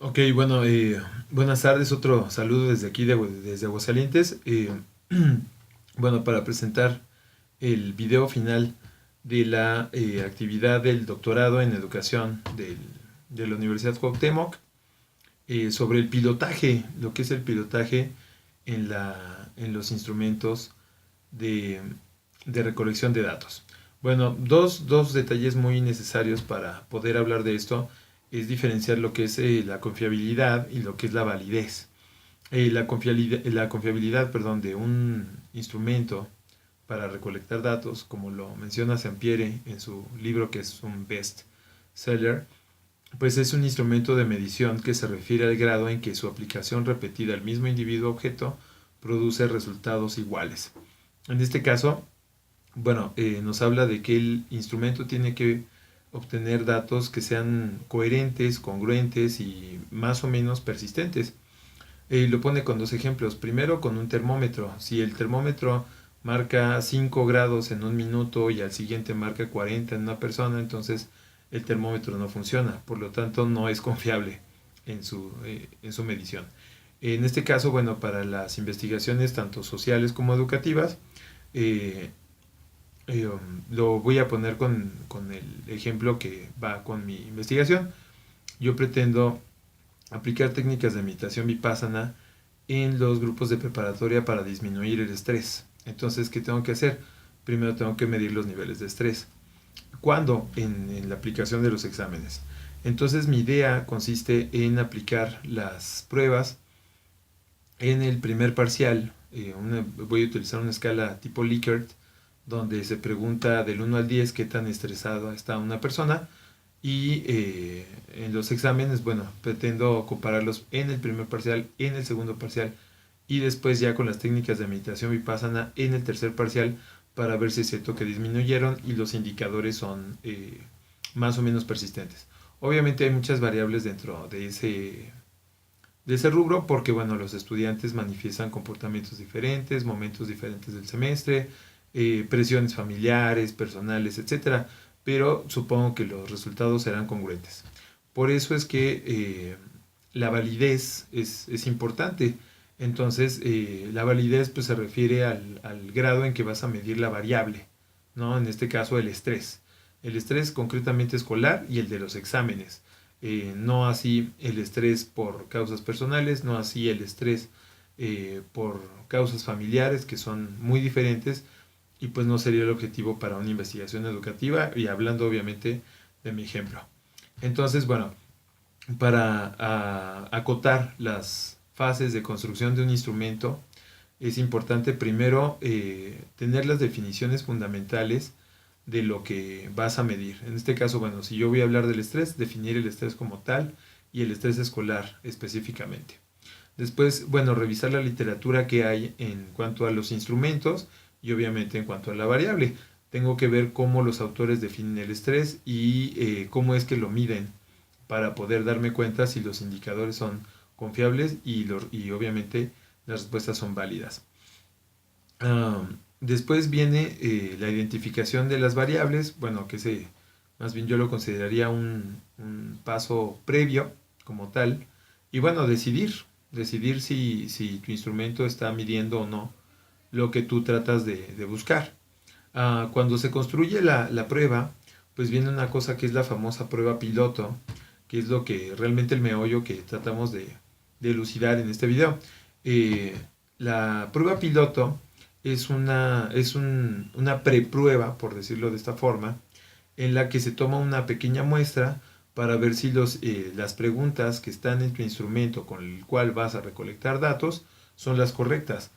Ok, bueno, buenas tardes, otro saludo desde aquí, desde Aguascalientes. Bueno, para presentar el video final de la actividad del doctorado en educación de la Universidad Cuauhtémoc, sobre el pilotaje, lo que es el pilotaje en los instrumentos de, de recolección de datos. Bueno, dos detalles muy necesarios para poder hablar de esto es diferenciar lo que es la confiabilidad y lo que es la validez. La confiabilidad, perdón, de un instrumento para recolectar datos, como lo menciona Sampieri en su libro que es un best seller, pues es un instrumento de medición que se refiere al grado en que su aplicación repetida al mismo individuo objeto produce resultados iguales. En este caso, bueno, nos habla de que el instrumento tiene que obtener datos que sean coherentes, congruentes y más o menos persistentes. Lo pone con dos ejemplos. Primero, con un termómetro. Si el termómetro marca 5 grados en un minuto y al siguiente marca 40 en una persona, entonces el termómetro no funciona. Por lo tanto, no es confiable en su medición. En este caso, bueno, para las investigaciones tanto sociales como educativas, eh, lo voy a poner con el ejemplo que va con mi investigación. Yo pretendo aplicar técnicas de meditación vipassana en los grupos de preparatoria para disminuir el estrés. Entonces, ¿qué tengo que hacer? Primero tengo que medir los niveles de estrés. ¿Cuándo? En la aplicación de los exámenes. Entonces, mi idea consiste en aplicar las pruebas en el primer parcial. Voy a utilizar una escala tipo Likert, donde se pregunta del 1 al 10 qué tan estresada está una persona. Y en los exámenes, bueno, pretendo compararlos en el primer parcial, en el segundo parcial y después ya con las técnicas de meditación vipassana en el tercer parcial para ver si es cierto que disminuyeron y los indicadores son más o menos persistentes. Obviamente hay muchas variables dentro de ese rubro porque, bueno, los estudiantes manifiestan comportamientos diferentes, momentos diferentes del semestre, presiones familiares, personales, etcétera, pero supongo que los resultados serán congruentes. Por eso es que la validez es importante. Entonces, la validez pues, se refiere al grado en que vas a medir la variable, ¿no? En este caso, el estrés. El estrés concretamente escolar y el de los exámenes. No así el estrés por causas personales, no así el estrés por causas familiares, que son muy diferentes y pues no sería el objetivo para una investigación educativa y hablando obviamente de mi ejemplo. Entonces, bueno, para acotar las fases de construcción de un instrumento, es importante primero tener las definiciones fundamentales de lo que vas a medir. En este caso, bueno, si yo voy a hablar del estrés, definir el estrés como tal y el estrés escolar específicamente. Después, bueno, revisar la literatura que hay en cuanto a los instrumentos y obviamente en cuanto a la variable. Tengo que ver cómo los autores definen el estrés y cómo es que lo miden para poder darme cuenta si los indicadores son confiables y obviamente las respuestas son válidas. Después viene la identificación de las variables, bueno, más bien yo lo consideraría un paso previo como tal, y bueno, decidir si tu instrumento está midiendo o no lo que tú tratas de buscar. Cuando se construye la prueba, pues viene una cosa que es la famosa prueba piloto, que es lo que realmente el meollo que tratamos de elucidar en este video. Eh, la prueba piloto es una preprueba, por decirlo de esta forma, en la que se toma una pequeña muestra para ver si las preguntas que están en tu instrumento con el cual vas a recolectar datos son las correctas.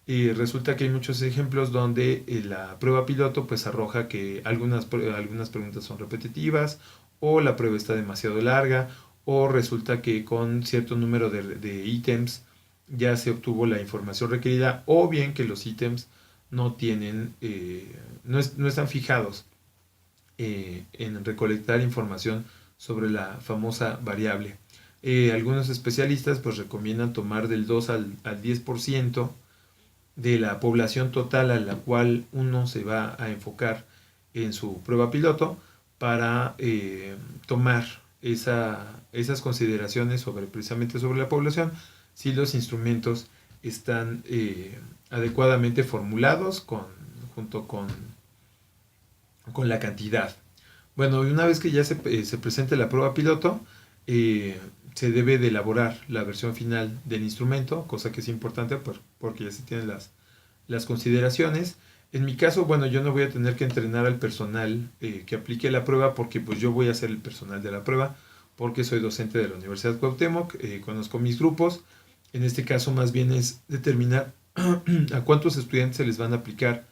Y resulta que hay muchos ejemplos donde la prueba piloto pues arroja que algunas preguntas son repetitivas o la prueba está demasiado larga o resulta que con cierto número de ítems ya se obtuvo la información requerida o bien que los ítems no tienen, no están fijados en recolectar información sobre la famosa variable. Algunos especialistas pues recomiendan tomar del 2 al 10% de la población total a la cual uno se va a enfocar en su prueba piloto para tomar esas consideraciones precisamente sobre la población, si los instrumentos están adecuadamente formulados junto con la cantidad. Bueno, y una vez que ya se presente la prueba piloto, se debe de elaborar la versión final del instrumento, cosa que es importante porque ya se tienen las consideraciones. En mi caso, bueno, yo no voy a tener que entrenar al personal que aplique la prueba porque pues yo voy a ser el personal de la prueba porque soy docente de la Universidad Cuauhtémoc, conozco mis grupos. En este caso más bien es determinar a cuántos estudiantes se les van a aplicar,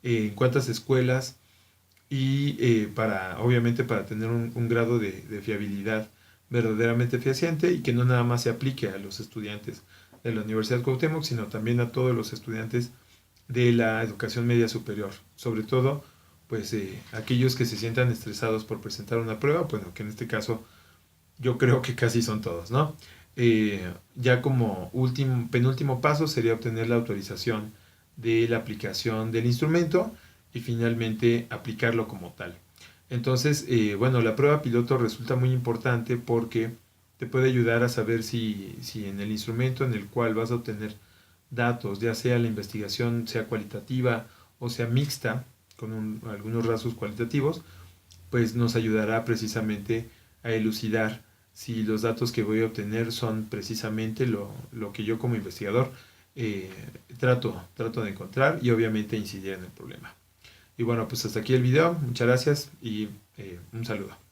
en cuántas escuelas y obviamente para tener un grado de fiabilidad verdaderamente fehaciente y que no nada más se aplique a los estudiantes de la Universidad Cuauhtémoc, sino también a todos los estudiantes de la educación media superior. Sobre todo, pues aquellos que se sientan estresados por presentar una prueba, bueno, que en este caso yo creo que casi son todos, ¿no? Ya como penúltimo paso sería obtener la autorización de la aplicación del instrumento y finalmente aplicarlo como tal. Entonces, bueno, la prueba piloto resulta muy importante porque te puede ayudar a saber si en el instrumento en el cual vas a obtener datos, ya sea la investigación sea cualitativa o sea mixta, con algunos rasgos cualitativos, pues nos ayudará precisamente a elucidar si los datos que voy a obtener son precisamente lo que yo como investigador eh, trato de encontrar y obviamente incidir en el problema. Y bueno, pues hasta aquí el video. Muchas gracias y un saludo.